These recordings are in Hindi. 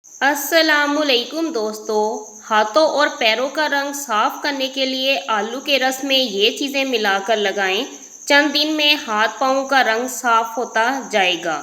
अस्सलामुअलैकुम दोस्तों। हाथों और पैरों का रंग साफ करने के लिए आलू के रस में ये चीज़ें मिलाकर लगाएं। चंद दिन में हाथ पाँव का रंग साफ होता जाएगा।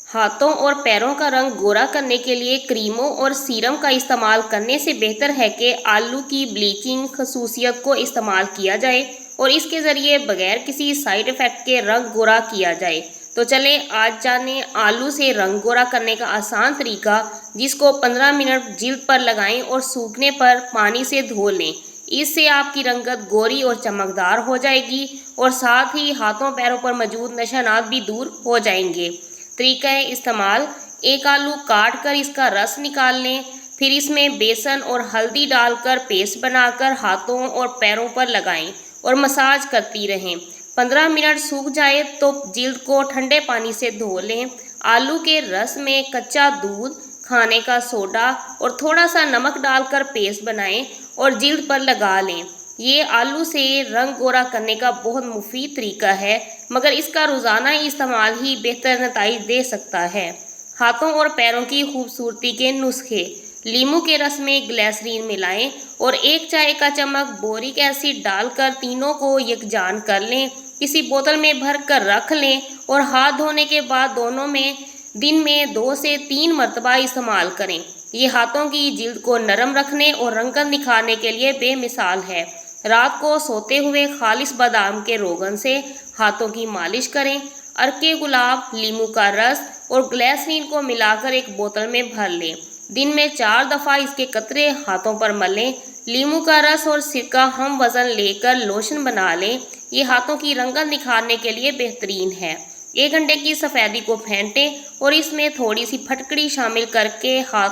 हाथों और पैरों का रंग गोरा करने के लिए क्रीमों और सीरम का इस्तेमाल करने से बेहतर है कि आलू की ब्लीचिंग खसूसियत को इस्तेमाल किया जाए और इसके ज़रिए बगैर किसी साइड इफ़ेक्ट के रंग गोरा किया जाए। तो चलें आज जानें आलू से रंग गोरा करने का आसान तरीका, जिसको 15 मिनट जिल्द पर लगाएं और सूखने पर पानी से धो लें। इससे आपकी रंगत गोरी और चमकदार हो जाएगी और साथ ही हाथों पैरों पर मौजूद निशानात भी दूर हो जाएंगे। तरीका है इस्तेमाल। एक आलू काट कर इसका रस निकाल लें, फिर इसमें बेसन और हल्दी डालकर पेस्ट बनाकर हाथों और पैरों पर लगाएं और मसाज करती रहें। 15 मिनट सूख जाए तो जिल्द को ठंडे पानी से धो लें। आलू के रस में कच्चा दूध, खाने का सोडा और थोड़ा सा नमक डालकर पेस्ट बनाएं और जिल्द पर लगा लें। ये आलू से रंग गोरा करने का बहुत मुफीद तरीका है, मगर इसका रोज़ाना इस्तेमाल ही बेहतर नतीजे दे सकता है। हाथों और पैरों की खूबसूरती के नुस्खे। लीमू के रस में ग्लिसरीन मिलाएं और 1 चाय का चम्मच बोरिक एसिड डालकर तीनों को यकजान कर लें। किसी बोतल में भर कर रख लें और हाथ धोने के बाद दोनों में दिन में 2 से 3 मरतबा इस्तेमाल करें। ये हाथों की जिल्द को नरम रखने और रंगत निखारने के लिए बेमिसाल है। रात को सोते हुए खालिश बादाम के रोगन से हाथों की मालिश करें। अर्के गुलाब, लीमू का रस और ग्लिसरीन को मिलाकर एक बोतल में भर लें। दिन में 4 दफ़ा इसके कतरे हाथों पर मलें। लीमू का रस और सिरका हम वज़न लेकर लोशन बना लें। ये हाथों की रंगत निखारने के लिए बेहतरीन है। 1 घंटे की सफ़ेदी को फेंटें और इसमें थोड़ी सी फटकड़ी शामिल करके हाथ,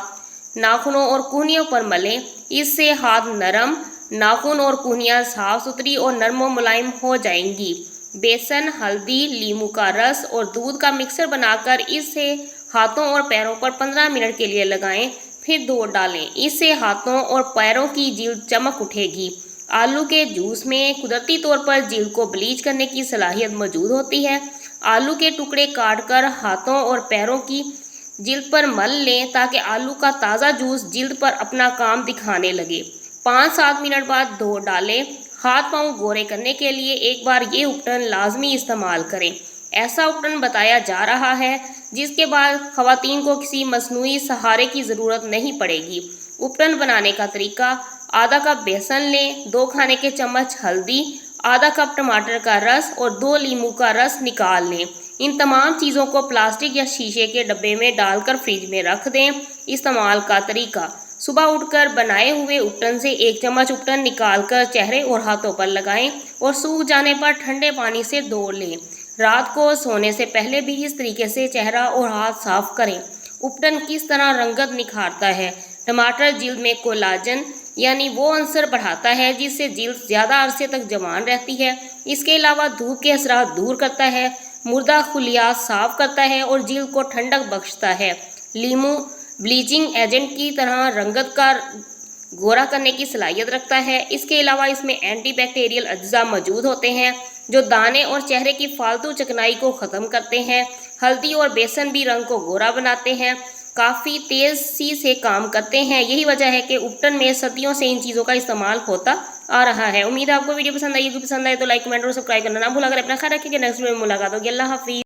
नाखूनों और कूहनियों पर मलें। इससे हाथ नरम, नाखून और कूहनियाँ साफ सुथरी और नरम व मुलायम हो जाएंगी। बेसन, हल्दी, लीमू का रस और दूध का मिक्सर बनाकर इससे हाथों और पैरों पर 15 मिनट के लिए लगाएं, फिर धो डालें। इससे हाथों और पैरों की जिल्द चमक उठेगी। आलू के जूस में कुदरती तौर पर जिल्द को ब्लीच करने की सलाहियत मौजूद होती है। आलू के टुकड़े काटकर हाथों और पैरों की जिल्द पर मल लें ताकि आलू का ताज़ा जूस जिल्द पर अपना काम दिखाने लगे। 5-7 मिनट बाद धो डालें। हाथ पाँव गोरे करने के लिए एक बार ये उपकरण लाजमी इस्तेमाल करें। ऐसा उपकरण बताया जा रहा है जिसके बाद खवातीन को किसी मसनूई सहारे की ज़रूरत नहीं पड़ेगी। उपकरण बनाने का तरीका। आधा कप बेसन लें, 2 खाने के चम्मच हल्दी, आधा कप टमाटर का रस और 2 लीमू का रस निकाल लें। इन तमाम चीज़ों को प्लास्टिक या शीशे के डब्बे में डालकर फ्रिज में रख दें। इस्तेमाल का तरीका। सुबह उठकर बनाए हुए उपकरण से 1 चम्मच उपकरण निकालकर चेहरे और हाथों पर लगाएं और सूख जाने पर ठंडे पानी से धो लें। रात को सोने से पहले भी इस तरीके से चेहरा और हाथ साफ करें। उपकरण किस तरह रंगत निखारता है। टमाटर जिल्द में कोलाजन यानी वो अंसर बढ़ाता है जिससे जिल्द ज़्यादा अरसे तक जवान रहती है। इसके अलावा धूप के असरात दूर करता है, मुर्दा खुलियात साफ करता है और जिल्द को ठंडक बख्शता है। लीमू ब्लीचिंग एजेंट की तरह रंगत का गोरा करने की सलाहियत रखता है। इसके अलावा इसमें एंटीबैक्टीरियल अज्जा मौजूद होते हैं जो दाने और चेहरे की फालतू चिकनाई को ख़त्म करते हैं। हल्दी और बेसन भी रंग को गोरा बनाते हैं, काफ़ी तेज़ी से काम करते हैं। यही वजह है कि उपकरण में सदियों से इन चीज़ों का इस्तेमाल होता आ रहा है। उम्मीद है आपको वीडियो पसंद आई होगी। पसंद आए तो लाइक, कमेंट और सब्सक्राइब करना ना भूला। अगर अपना ख्याल रखिएगा। नेक्स्ट वीडियो में मुलाकात होगी। अल्लाह हाफिज़।